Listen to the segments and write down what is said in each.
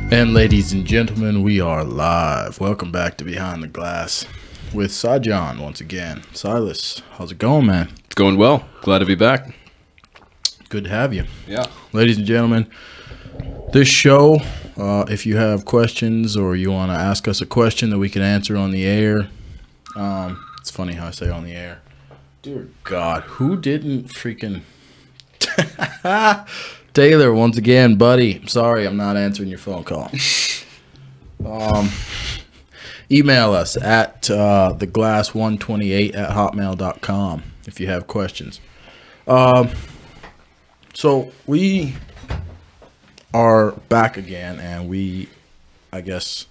And ladies and gentlemen, we are live. Welcome back to Behind the Glass with Sajan once again. Silas, how's it going, man? It's going well. Glad to be back. Good to have you. Yeah. Ladies and gentlemen, this show, if you have questions or you want to ask us a question that we can answer on the air, it's funny how I say on the air. Dear God, who didn't freaking... Taylor, once again, buddy, sorry I'm not answering your phone call. Email us at theglass128@hotmail.com if you have questions. So we are back again, and I guess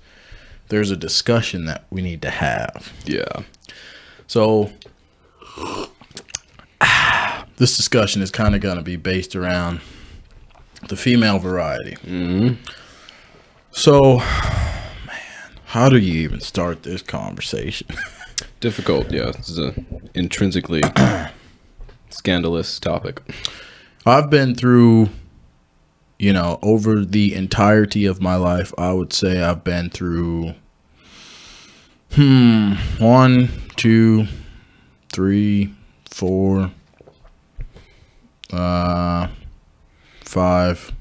there's a discussion that we need to have. Yeah. So this discussion is kind of going to be based around the female variety. Mm-hmm. So, man, how do you even start this conversation? Difficult, yeah. This is an intrinsically scandalous topic. I've been through, over the entirety of my life, I would say I've been through 1, 2, 3, 4, 5,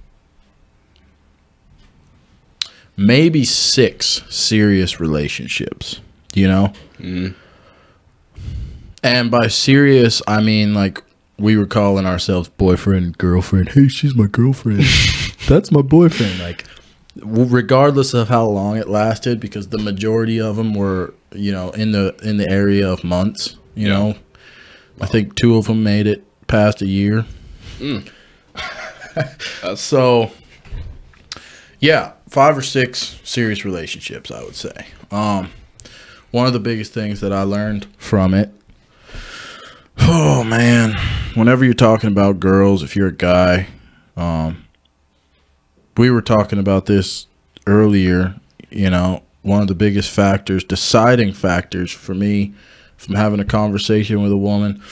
maybe 6 serious relationships, Mm-hmm. And by serious, I mean like we were calling ourselves boyfriend and girlfriend. Hey, she's my girlfriend. That's my boyfriend. Like, regardless of how long it lasted, because the majority of them were, in the area of months. I think 2 of them made it past a year. Mm. So, yeah, 5 or 6 serious relationships, I would say. One of the biggest things that I learned from it, oh man, whenever you're talking about girls, if you're a guy, we were talking about this earlier, one of the biggest factors, deciding factors for me from having a conversation with a woman,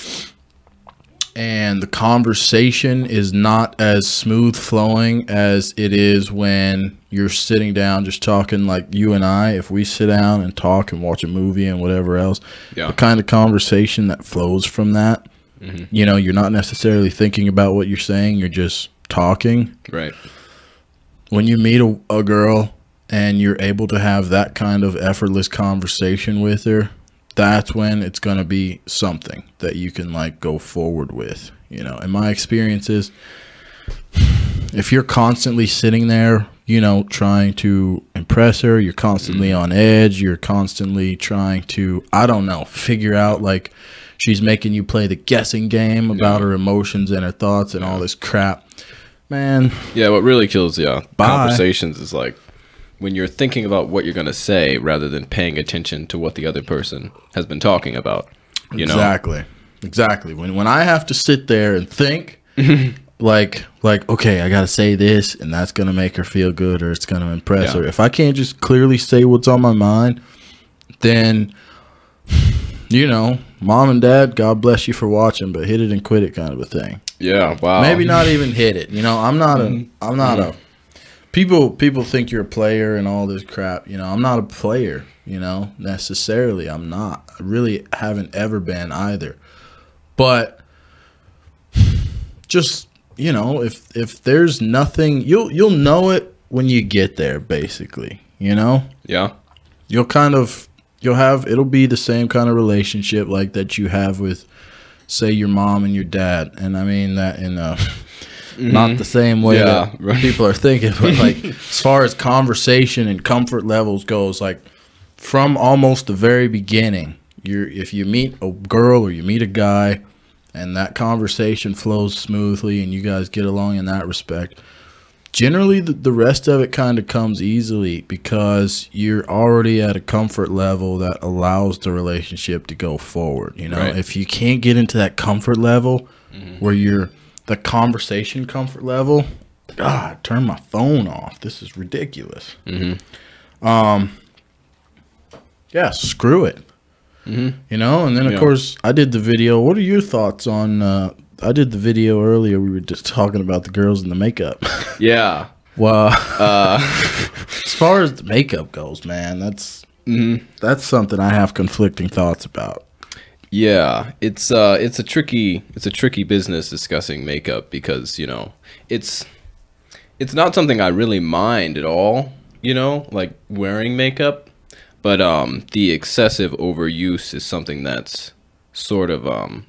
and the conversation is not as smooth flowing as it is when you're sitting down just talking like you and I. If we sit down and talk and watch a movie and whatever else, the kind of conversation that flows from that, you're not necessarily thinking about what you're saying, you're just talking. Right. When you meet a girl and you're able to have that kind of effortless conversation with her, that's when it's going to be something that you can like go forward with. In my experiences, if you're constantly sitting there, trying to impress her, you're constantly on edge, you're constantly trying to, I don't know, figure out like she's making you play the guessing game about her emotions and her thoughts and all this crap, man. Yeah, what really kills conversations is like when you're thinking about what you're going to say rather than paying attention to what the other person has been talking about. Exactly. When I have to sit there and think, like, okay, I got to say this, and that's going to make her feel good, or it's going to impress her. If I can't just clearly say what's on my mind, then, mom and dad, God bless you for watching, but hit it and quit it kind of a thing. Yeah, wow. Maybe not even hit it. I'm not a people think you're a player and all this crap. I'm not a player, necessarily. I'm not. I really haven't ever been either. But just, if there's nothing, you'll know it when you get there, basically, Yeah. You'll have, it'll be the same kind of relationship like that you have with, say, your mom and your dad. And I mean that in not the same way that people are thinking, but like as far as conversation and comfort levels goes, like from almost the very beginning, if you meet a girl or you meet a guy and that conversation flows smoothly and you guys get along in that respect, generally the rest of it kind of comes easily because you're already at a comfort level that allows the relationship to go forward. If you can't get into that comfort level where you're the conversation comfort level, God, turn my phone off. This is ridiculous. Yeah, screw it. And then of course I did the video. What are your thoughts on I did the video earlier. We were just talking about the girls in the makeup. Yeah. Well, as far as the makeup goes, man, that's something I have conflicting thoughts about. Yeah, it's a tricky business discussing makeup because, you know, it's not something I really mind at all, you know, like wearing makeup, but the excessive overuse is something that's sort of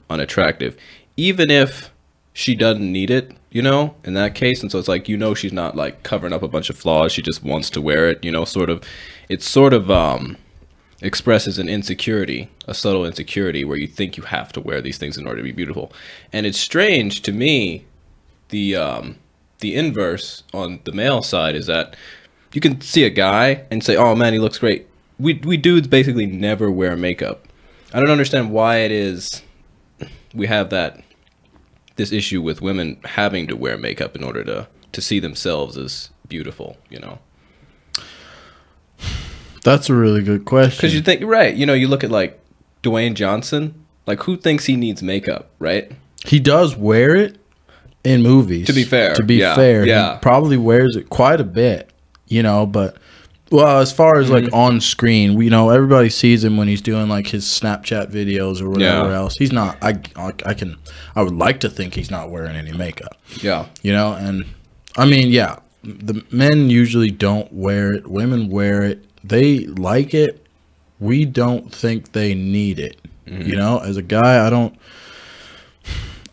unattractive, even if she doesn't need it, you know, in that case. And so it's like, you know, she's not like covering up a bunch of flaws, she just wants to wear it, you know, it sort of expresses an insecurity, a subtle insecurity where you think you have to wear these things in order to be beautiful. And it's strange to me, the inverse on the male side is that you can see a guy and say, oh man, he looks great. We dudes basically never wear makeup. I don't understand why it is we have this issue with women having to wear makeup in order to see themselves as beautiful, you know. That's a really good question. Because you think, right, you know, you look at like Dwayne Johnson, like who thinks he needs makeup, right? He does wear it in movies. To be fair. He probably wears it quite a bit, you know, but well, as far as like on screen, you know, everybody sees him when he's doing like his Snapchat videos or whatever else. He's not, I would like to think he's not wearing any makeup. Yeah. You know, and I mean, yeah, the men usually don't wear it. Women wear it. They like it. We don't think they need it. You know, as a guy,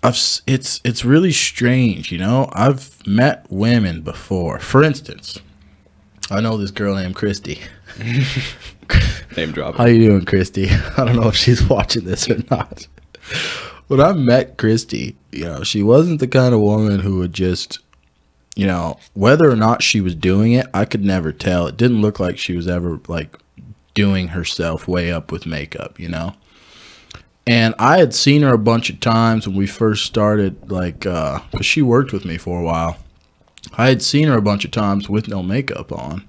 it's really strange, you know. I've met women before. For instance, I know this girl named Christy. Name drop. How you doing, Christy? I don't know if she's watching this or not. When I met Christy, you know, she wasn't the kind of woman who would just, you know, whether or not she was doing it, I could never tell. It didn't look like she was ever like doing herself way up with makeup, you know. And I had seen her a bunch of times when we first started, like, because she worked with me for a while. I had seen her a bunch of times with no makeup on.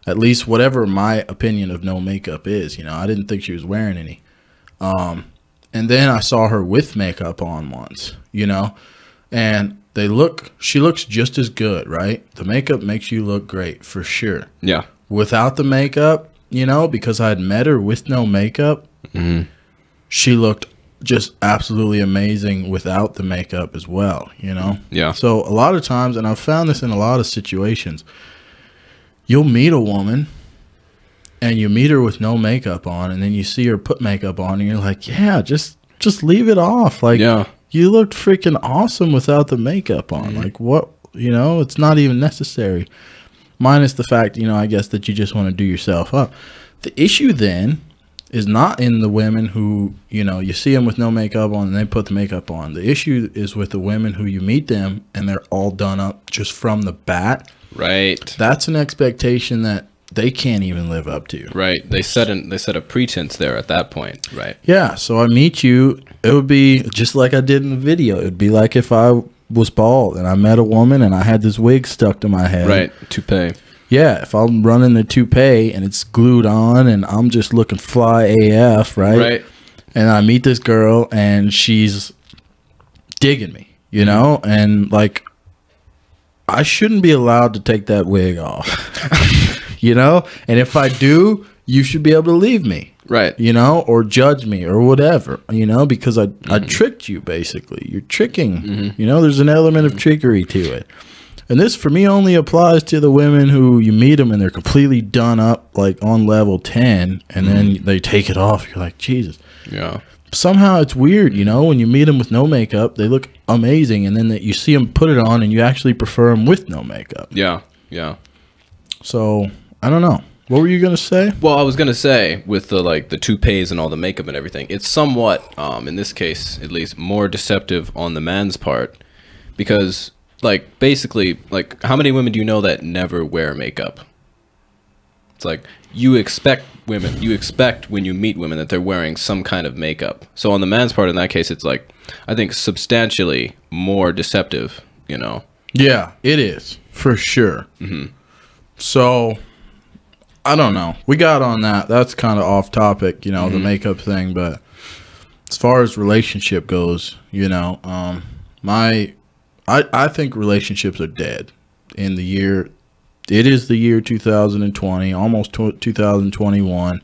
At least whatever my opinion of no makeup is, you know. I didn't think she was wearing any. And then I saw her with makeup on once, you know. And she looks just as good, right? The makeup makes you look great, for sure. Yeah. Without the makeup, you know, because I had met her with no makeup, she looked just absolutely amazing without the makeup as well, you know? Yeah. So a lot of times, and I've found this in a lot of situations, you'll meet a woman and you meet her with no makeup on, and then you see her put makeup on and you're like, yeah, just leave it off. Like, you looked freaking awesome without the makeup on. Like, what, you know, it's not even necessary. Minus the fact, you know, I guess that you just want to do yourself up. The issue then is not in the women who, you know, you see them with no makeup on and they put the makeup on. The issue is with the women who you meet them and they're all done up just from the bat. Right. That's an expectation that they can't even live up to. Right. They set a pretense there at that point. Right. Yeah. So I meet you. It would be just like I did in the video. It would be like if I was bald and I met a woman and I had this wig stuck to my head. Right. Toupee. Yeah, if I'm running the toupee and it's glued on and I'm just looking fly AF, right? Right. And I meet this girl and she's digging me, you know? And, like, I shouldn't be allowed to take that wig off, you know? And if I do, you should be able to leave me. Right. You know, or judge me or whatever, you know, because I tricked you, basically. You're tricking. You know, there's an element of trickery to it. And this, for me, only applies to the women who you meet them and they're completely done up, like on level 10, and then they take it off. You're like, Jesus. Yeah. Somehow it's weird, you know, when you meet them with no makeup, they look amazing, and then you see them put it on and you actually prefer them with no makeup. Yeah. Yeah. So, I don't know. What were you going to say? Well, I was going to say, with the toupees and all the makeup and everything, it's somewhat, in this case, at least, more deceptive on the man's part, because, like, basically, like, how many women do you know that never wear makeup? It's like, you expect when you meet women that they're wearing some kind of makeup. So on the man's part, in that case, it's like, I think substantially more deceptive, you know? Yeah, it is, for sure. So, I don't know. We got on that. That's kind of off topic, you know, the makeup thing. But as far as relationship goes, you know, I think relationships are dead. in the year. It is the year 2020, almost 2021.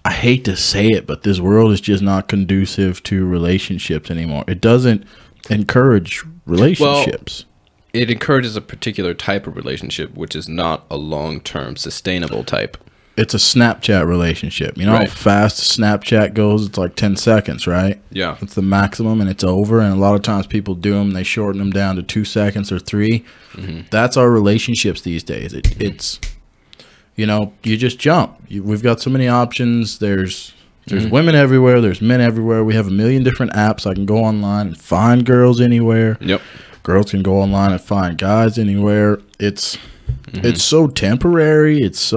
I hate to say it, but this world is just not conducive to relationships anymore. It doesn't encourage relationships. Well, it encourages a particular type of relationship, which is not a long-term sustainable type. It's a Snapchat relationship. You know how fast Snapchat goes? It's like 10 seconds, right? Yeah. It's the maximum, and it's over. And a lot of times people do them. They shorten them down to 2 seconds or 3. That's our relationships these days. It's, you know, you just jump. We've got so many options. There's women everywhere. There's men everywhere. We have a million different apps. I can go online and find girls anywhere. Yep. Girls can go online and find guys anywhere. It's so temporary. It's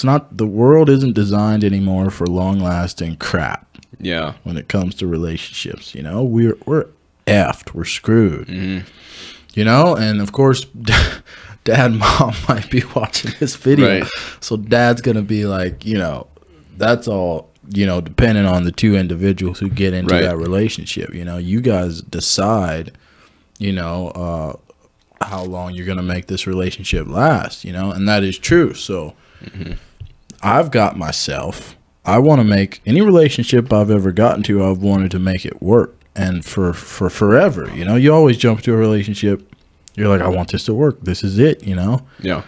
not, the world isn't designed anymore for long lasting crap. Yeah. When it comes to relationships, you know, we're effed. We're screwed. You know, and of course, dad and mom might be watching this video. So dad's going to be like, you know, that's all, you know, depending on the two individuals who get into that relationship. You know, you guys decide, you know, how long you're going to make this relationship last, you know, and that is true. So I've got myself, I want to make any relationship I've ever gotten to, I've wanted to make it work. And for forever, you know, you always jump to a relationship. You're like, I want this to work. This is it, you know? Yeah.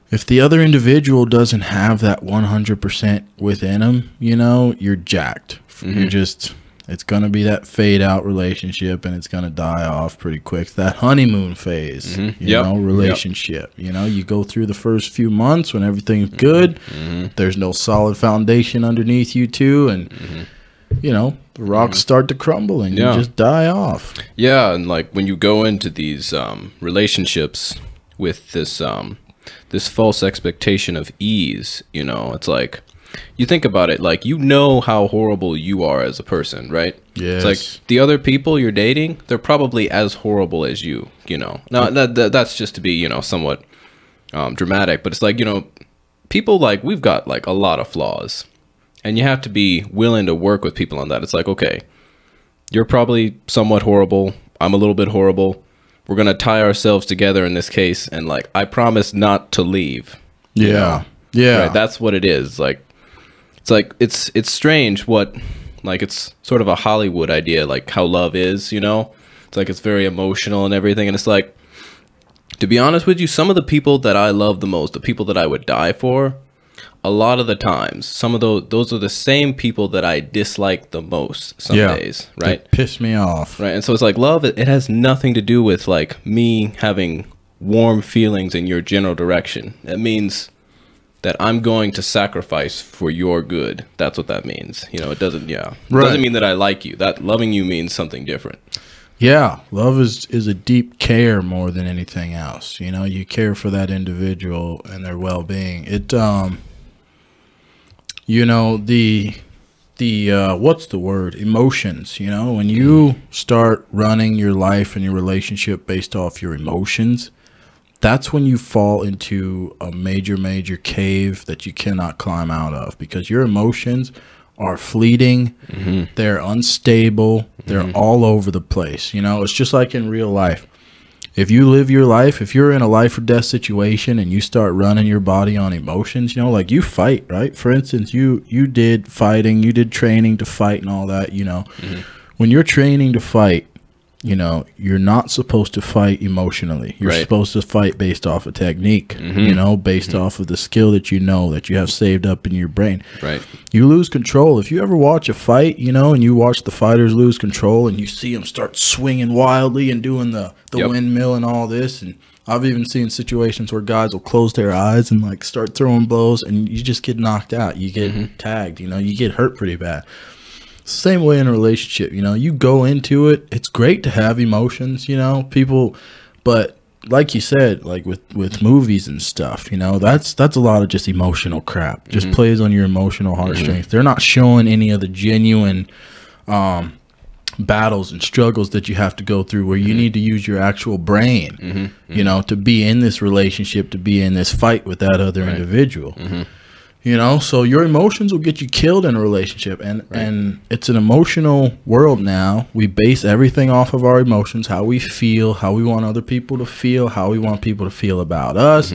If the other individual doesn't have that 100% within them, you know, you're jacked. You're just, it's going to be that fade out relationship, and it's going to die off pretty quick. It's that honeymoon phase, you know, relationship. You know, you go through the first few months when everything's good. There's no solid foundation underneath you two, and, you know, the rocks start to crumble, and you just die off. Yeah, and like when you go into these relationships with this this false expectation of ease, you know, it's like, you think about it, like, you know how horrible you are as a person, right? Yes. It's like the other people you're dating, they're probably as horrible as you, you know. Now, that's just to be, you know, somewhat dramatic, but it's like, you know, people, like, we've got, like, a lot of flaws, and you have to be willing to work with people on that. It's like, okay, you're probably somewhat horrible. I'm a little bit horrible. We're going to tie ourselves together in this case, and, like, I promise not to leave. Yeah. You know? Yeah. Right? That's what it is. Like, it's like, it's strange what, like, it's sort of a Hollywood idea, like how love is, you know? It's like, it's very emotional and everything. And it's like, to be honest with you, some of the people that I love the most, the people that I would die for, a lot of the times, some of those are the same people that I dislike the most some days, right? They piss me off. Right. And so it's like, love, it has nothing to do with, like, me having warm feelings in your general direction. It means that I'm going to sacrifice for your good. That's what that means. You know, it doesn't, it doesn't mean that I like you. That loving you means something different. Yeah, love is a deep care more than anything else. You know, you care for that individual and their well-being. It, you know, the what's the word? Emotions, you know, when you start running your life and your relationship based off your emotions, that's when you fall into a major cave that you cannot climb out of, because your emotions are fleeting. They're unstable. They're all over the place. You know, it's just like in real life. If you live your life, if you're in a life or death situation and you start running your body on emotions, you know, like you fight, right? For instance, you did fighting, you did training to fight and all that, you know. When you're training to fight, you know, you're not supposed to fight emotionally. You're supposed to fight based off of technique, you know, based off of the skill that you know, that you have saved up in your brain. Right. You lose control. If you ever watch a fight, you know, and you watch the fighters lose control and you see them start swinging wildly and doing the windmill and all this. And I've even seen situations where guys will close their eyes and, like, start throwing blows, and you just get knocked out. You get tagged, you know, you get hurt pretty bad. Same way in a relationship, you know, you go into it, it's great to have emotions, you know, people, but like you said, like with movies and stuff, you know, that's a lot of just emotional crap. Just plays on your emotional heartstrings. They're not showing any of the genuine battles and struggles that you have to go through, where you need to use your actual brain, you know, to be in this relationship, to be in this fight with that other individual. You know, so your emotions will get you killed in a relationship. And it's an emotional world now. We base everything off of our emotions, how we feel, how we want other people to feel, how we want people to feel about us.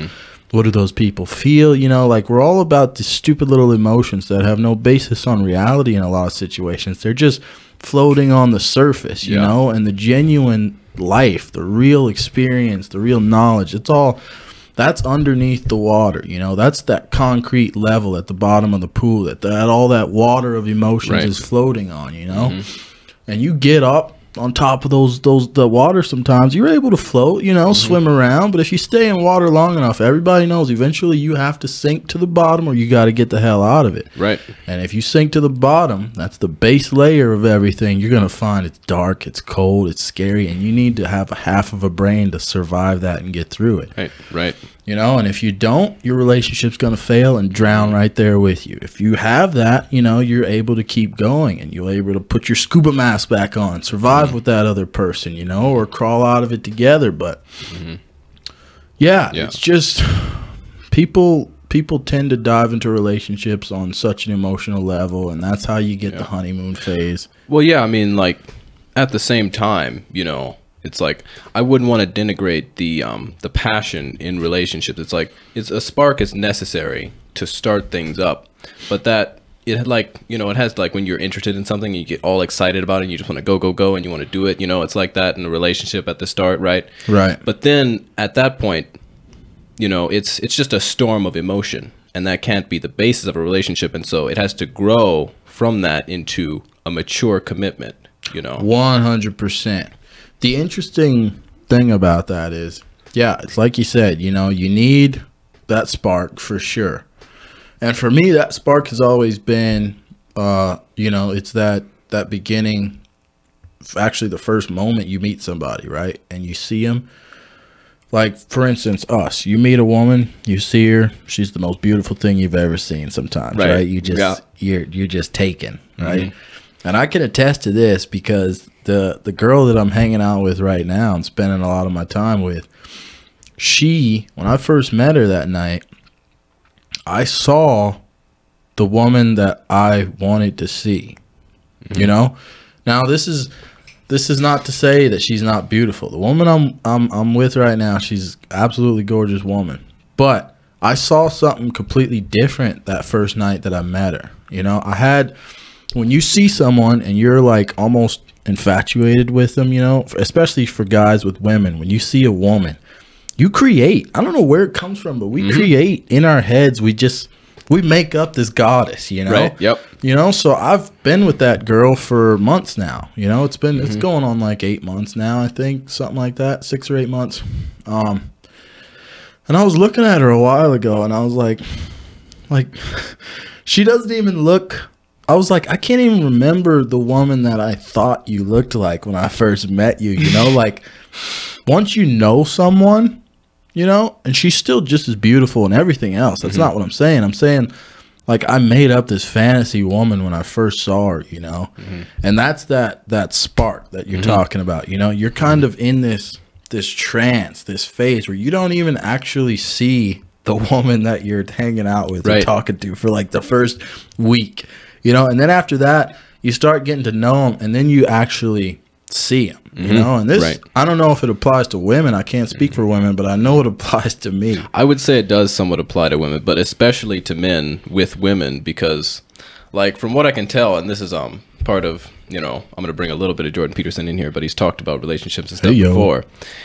What do those people feel? You know, like we're all about these stupid little emotions that have no basis on reality in a lot of situations. They're just floating on the surface, you know, and the genuine life, the real experience, the real knowledge, it's all... That's underneath the water, you know. That's that concrete level at the bottom of the pool that all that water of emotions is floating on, you know. And you get up on top of the water sometimes, you're able to float, you know, swim around. But if you stay in water long enough, everybody knows eventually you have to sink to the bottom or you got to get the hell out of it. Right. And if you sink to the bottom, that's the base layer of everything. You're going to find it's dark, it's cold, it's scary, and you need to have a half of a brain to survive that and get through it. Right. Right. You know, and if you don't, your relationship's going to fail and drown right there with you. If you have that, you know, you're able to keep going and you're able to put your scuba mask back on, survive with that other person, you know, or crawl out of it together. But yeah, it's just people tend to dive into relationships on such an emotional level, and that's how you get the honeymoon phase. Well, yeah, I mean, like at the same time, you know, it's like I wouldn't want to denigrate the passion in relationships. It's like it's a spark is necessary to start things up, but that it like, you know, it has like when you're interested in something and you get all excited about it and you just want to go and you want to do it, you know, it's like that in a relationship at the start, right? Right. But then at that point, you know, it's just a storm of emotion, and that can't be the basis of a relationship, and so it has to grow from that into a mature commitment, you know. 100%. The interesting thing about that is, yeah, it's like you said, you know, you need that spark for sure. And for me, that spark has always been, you know, it's that beginning, actually the first moment you meet somebody, right? And you see them. Like, for instance, us. You meet a woman, you see her, she's the most beautiful thing you've ever seen sometimes, right? You just, you're just taken, right? And I can attest to this because the girl that I'm hanging out with right now and spending a lot of my time with, when I first met her that night, I saw the woman that I wanted to see, you know? Now, this is not to say that she's not beautiful. The woman I'm with right now, she's absolutely gorgeous woman. But I saw something completely different that first night that I met her. You know, when you see someone and you're like almost infatuated with them, you know, especially for guys with women, when you see a woman, you create. I don't know where it comes from, but we create in our heads. We make up this goddess, you know? Right. Yep. You know, so I've been with that girl for months now. You know, it's going on like 8 months now, I think, something like that, 6 or 8 months. And I was looking at her a while ago, and I was like, she doesn't even look. I was like, I can't even remember the woman that I thought you looked like when I first met you. You know, like once you know someone, you know, and she's still just as beautiful and everything else. That's not what I'm saying. I'm saying, like, I made up this fantasy woman when I first saw her, you know, and that's that spark that you're talking about. You know, you're kind of in this trance, this phase where you don't even actually see the woman that you're hanging out with or talking to for like the first week, you know, and then after that, you start getting to know them, and then you actually see them. You know, and this, I don't know if it applies to women. I can't speak for women, but I know it applies to me. I would say it does somewhat apply to women, but especially to men with women, because like from what I can tell, and this is part of, you know, I'm going to bring a little bit of Jordan Peterson in here, but he's talked about relationships and stuff before.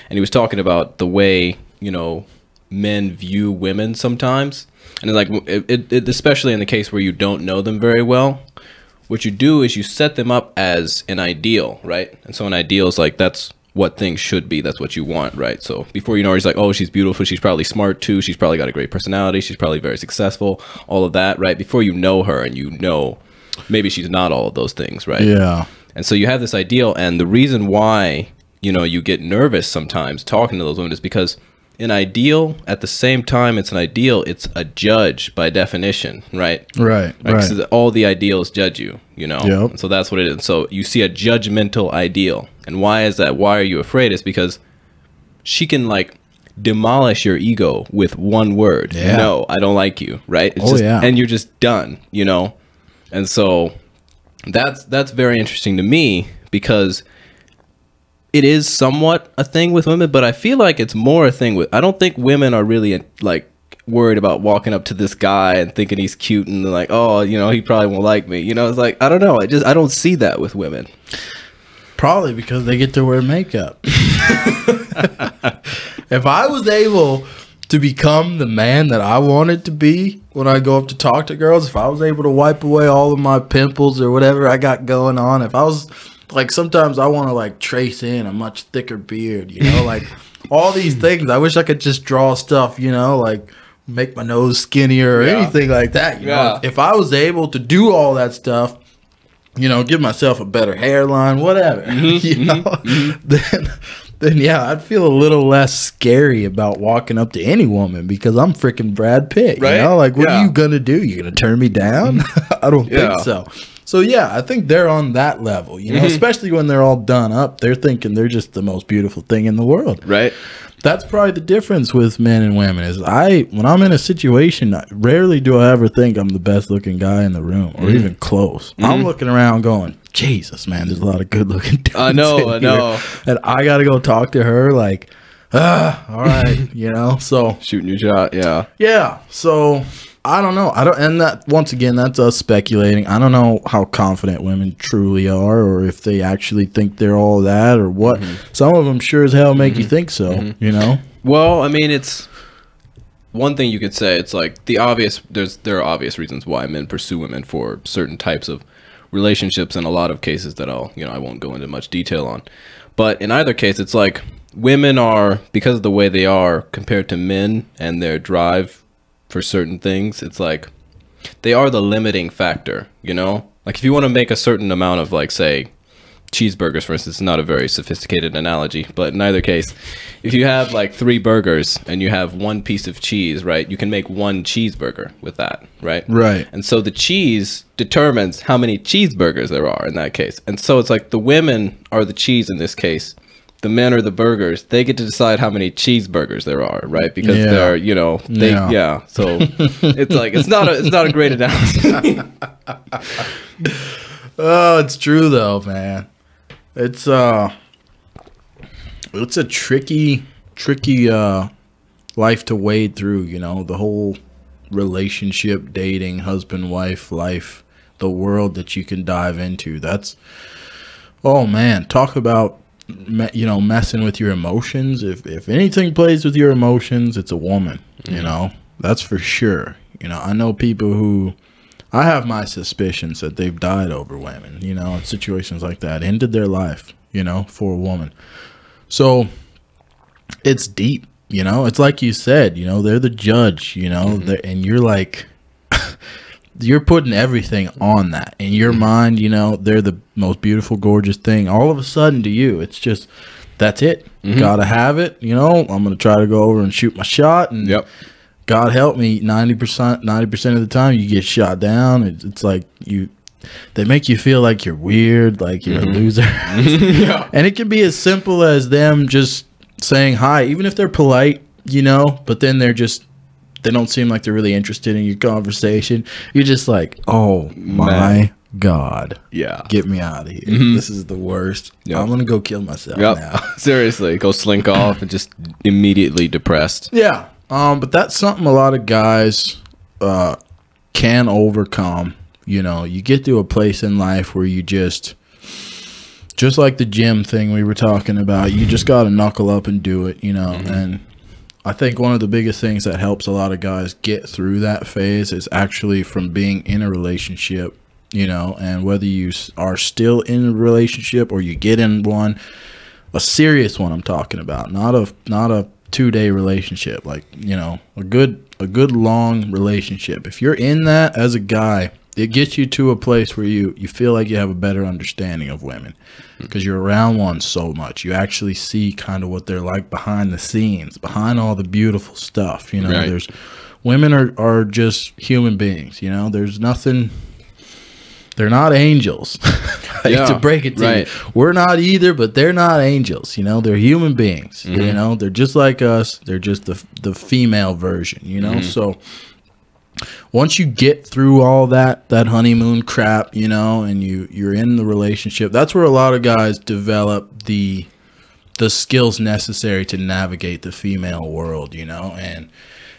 And he was talking about the way, you know, men view women sometimes. And like it especially in the case where you don't know them very well. What you do is you set them up as an ideal, right? And so an ideal is like, that's what things should be. That's what you want, right? So before you know her, he's like, oh, she's beautiful. She's probably smart too. She's probably got a great personality. She's probably very successful. All of that, right? Before you know her, and you know maybe she's not all of those things, right? Yeah. And so you have this ideal, and the reason why, you know, you get nervous sometimes talking to those women is because an ideal, at the same time it's an ideal, it's a judge by definition, right? Right. Because all the ideals judge you, you know? Yep. So that's what it is. And so you see a judgmental ideal. And why is that? Why are you afraid? It's because she can like demolish your ego with one word. Yeah. No, I don't like you, right? It's and you're just done, you know? And so that's very interesting to me, because it is somewhat a thing with women, but I feel like it's more a thing with, I don't think women are really like worried about walking up to this guy and thinking he's cute and like, oh, you know, he probably won't like me. You know, it's like, I don't know. I don't see that with women. Probably because they get to wear makeup. If I was able to become the man that I wanted to be when I go up to talk to girls, if I was able to wipe away all of my pimples or whatever I got going on, if I was like, sometimes I want to like trace in a much thicker beard, you know, like all these things. I wish I could just draw stuff, you know, like make my nose skinnier or anything like that. You know, if I was able to do all that stuff, you know, give myself a better hairline, whatever, you know, then yeah, I'd feel a little less scary about walking up to any woman, because I'm freaking Brad Pitt, right? You know, like, what are you gonna do? You gonna turn me down? I don't think so. So yeah, I think they're on that level, you know, especially when they're all done up. They're thinking they're just the most beautiful thing in the world, right? That's probably the difference with men and women. Is when I'm in a situation, rarely do I ever think I'm the best looking guy in the room, or even close. I'm looking around going, Jesus, man, there's a lot of good looking dudes. I know. And I got to go talk to her like, all right, you know, so shooting your shot. Yeah. So I don't know. And that, once again, that's us speculating. I don't know how confident women truly are, or if they actually think they're all that, or what. Some of them sure as hell make you think so, you know? Well, I mean, it's one thing you could say. It's like there are obvious reasons why men pursue women for certain types of relationships, in a lot of cases that I won't go into much detail on. But in either case, it's like women are, because of the way they are compared to men and their drive for certain things, it's like they are the limiting factor, you know? Like if you want to make a certain amount of, like, say, cheeseburgers, for instance, not a very sophisticated analogy, but in either case, if you have like 3 burgers and you have 1 piece of cheese, right, you can make 1 cheeseburger with that, right? Right. And so the cheese determines how many cheeseburgers there are in that case. And so it's like the women are the cheese in this case. The men are the burgers. They get to decide how many cheeseburgers there are, right? Because they're, you know, So it's like it's not a great analogy. Oh, it's true though, man. It's a tricky life to wade through, you know, the whole relationship, dating, husband, wife life, the world that you can dive into. That's, oh man, talk about, you know, messing with your emotions. If anything plays with your emotions, it's a woman, you know, that's for sure. You know, I know people who, I have my suspicions that they've died over women, you know, in situations like that, ended their life, you know, for a woman. So it's deep, you know, it's like you said, you know, they're the judge, you know, and you're like, you're putting everything on that in your mind, you know, they're the most beautiful, gorgeous thing. All of a sudden to you, it's just, that's it. Gotta have it. You know, I'm going to try to go over and shoot my shot, and God help me, 90% of the time you get shot down. It's like they make you feel like you're weird, like you're a loser. And it can be as simple as them just saying hi, even if they're polite, you know, but then they don't seem like they're really interested in your conversation. You're just like, oh my God. Yeah. Get me out of here. This is the worst. I'm going to go kill myself now. Seriously. Go slink off and just immediately depressed. Yeah. But that's something a lot of guys can overcome. You know, you get to a place in life where you just like the gym thing we were talking about, you just got to knuckle up and do it, you know, and I think one of the biggest things that helps a lot of guys get through that phase is actually from being in a relationship, you know, and whether you are still in a relationship or you get in one, a serious one I'm talking about, not a 2-day relationship, like, you know, a good long relationship. If you're in that as a guy, it gets you to a place where you feel like you have a better understanding of women because you're around one so much. You actually see kind of what they're like behind the scenes, behind all the beautiful stuff. You know, there's women are just human beings. You know, there's nothing They're not angels. I hate to break it to you. We're not either, but they're not angels. You know, they're human beings. You know, they're just like us. They're just the female version, you know? So once you get through all that honeymoon crap, you know, and you're in the relationship, that's where a lot of guys develop the skills necessary to navigate the female world, you know, and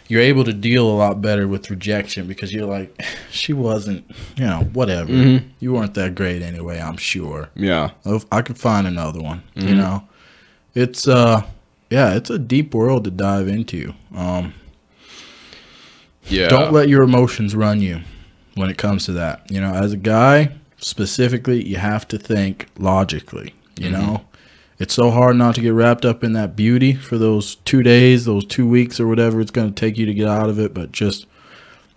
you're able to deal a lot better with rejection because you're like, she wasn't, you know, whatever. You weren't that great anyway, I'm sure. Yeah. I could find another one, you know. It's, yeah, it's a deep world to dive into. Yeah. Don't let your emotions run you when it comes to that. You know, as a guy, specifically, you have to think logically, you know. It's so hard not to get wrapped up in that beauty for those 2 days, those 2 weeks or whatever it's going to take you to get out of it. But just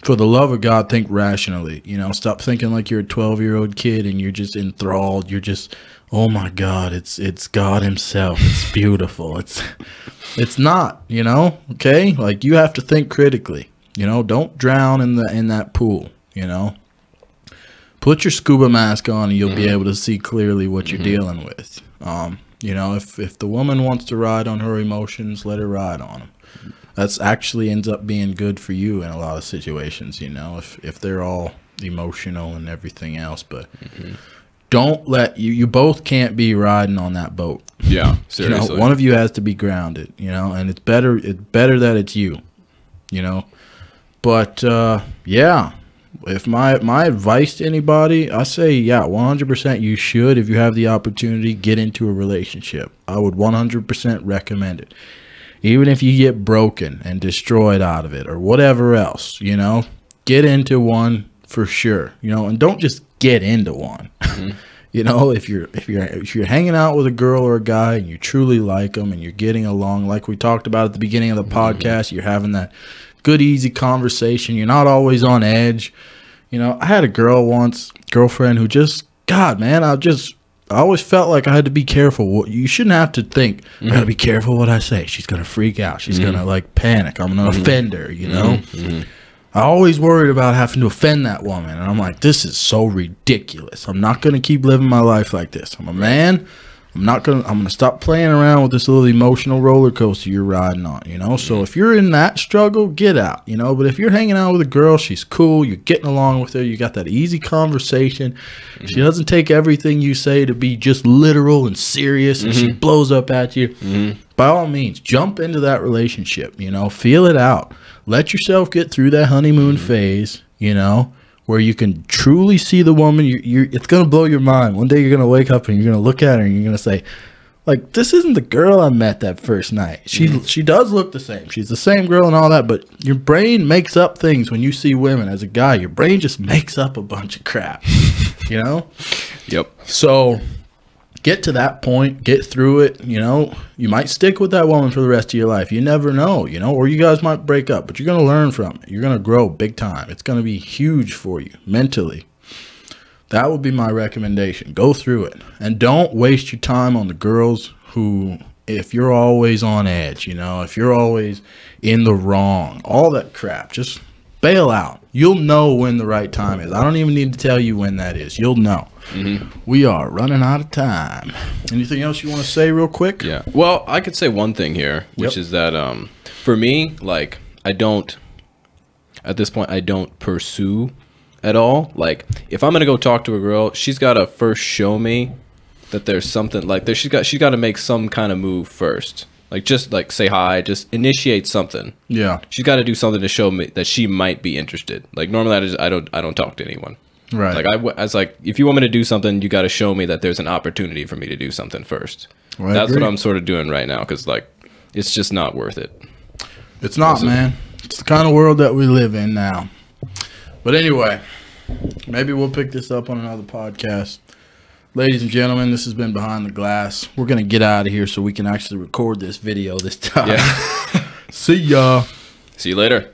for the love of God, think rationally. You know, stop thinking like you're a 12-year-old kid and you're just enthralled. You're just, oh my God, it's God himself. It's beautiful. It's not, you know, okay? Like you have to think critically. You know, don't drown in that pool, you know. Put your scuba mask on and you'll be able to see clearly what you're dealing with. You know, if the woman wants to ride on her emotions, let her ride on them. That's actually ends up being good for you in a lot of situations, you know, if they're all emotional and everything else. But don't let you both can't be riding on that boat. Yeah, seriously. You know, one of you has to be grounded, you know, and it's better that it's you, you know. But yeah. If my advice to anybody, I say, yeah, 100% you should, if you have the opportunity, get into a relationship. I would 100% recommend it. Even if you get broken and destroyed out of it or whatever else, you know, get into one for sure, you know, and don't just get into one. You know, if you're hanging out with a girl or a guy and you truly like them and you're getting along, like we talked about at the beginning of the podcast, you're having that good, easy conversation. You're not always on edge. You know, I had a girlfriend who just, God, man, I always felt like I had to be careful. You shouldn't have to think, I got to be careful what I say. She's going to freak out. She's going to like panic. I'm going to offend her, you know. I always worried about having to offend that woman. And I'm like, this is so ridiculous. I'm not going to keep living my life like this. I'm a man. I'm going to stop playing around with this little emotional roller coaster you're riding on, you know? So if you're in that struggle, get out, you know? But if you're hanging out with a girl, she's cool, you're getting along with her, you got that easy conversation, she doesn't take everything you say to be just literal and serious, and she blows up at you, by all means, jump into that relationship, you know? Feel it out. Let yourself get through that honeymoon phase, you know? Where you can truly see the woman. It's going to blow your mind. One day you're going to wake up and you're going to look at her and you're going to say, like, this isn't the girl I met that first night. She does look the same. She's the same girl and all that, but your brain makes up things when you see women. As a guy, your brain just makes up a bunch of crap, you know? Yep. So get to that point, get through it, you know? You might stick with that woman for the rest of your life. You never know, you know? Or you guys might break up, but you're going to learn from it. You're going to grow big time. It's going to be huge for you mentally. That would be my recommendation. Go through it. And don't waste your time on the girls who, if you're always on edge, you know, if you're always in the wrong, all that crap, just bail out. You'll know when the right time is. I don't even need to tell you when that is. You'll know. We are running out of time. Anything else you want to say real quick? Yeah. Well, I could say one thing here, which is that for me, like, at this point, I don't pursue at all. Like, if I'm going to go talk to a girl, she's got to first show me that there's something, like, she's got to make some kind of move first. Like, just, like, say hi, just initiate something. Yeah. She's got to do something to show me that she might be interested. Like, normally I don't talk to anyone. Right. Like, I was like, if you want me to do something, you got to show me that there's an opportunity for me to do something first. Well, that's what I'm sort of doing right now, because, like, it's just not worth it. It's not, man. It's the kind of world that we live in now. But anyway, maybe we'll pick this up on another podcast. Ladies and gentlemen, this has been Behind the Glass. We're going to get out of here so we can actually record this video this time. Yeah. See ya. See you later.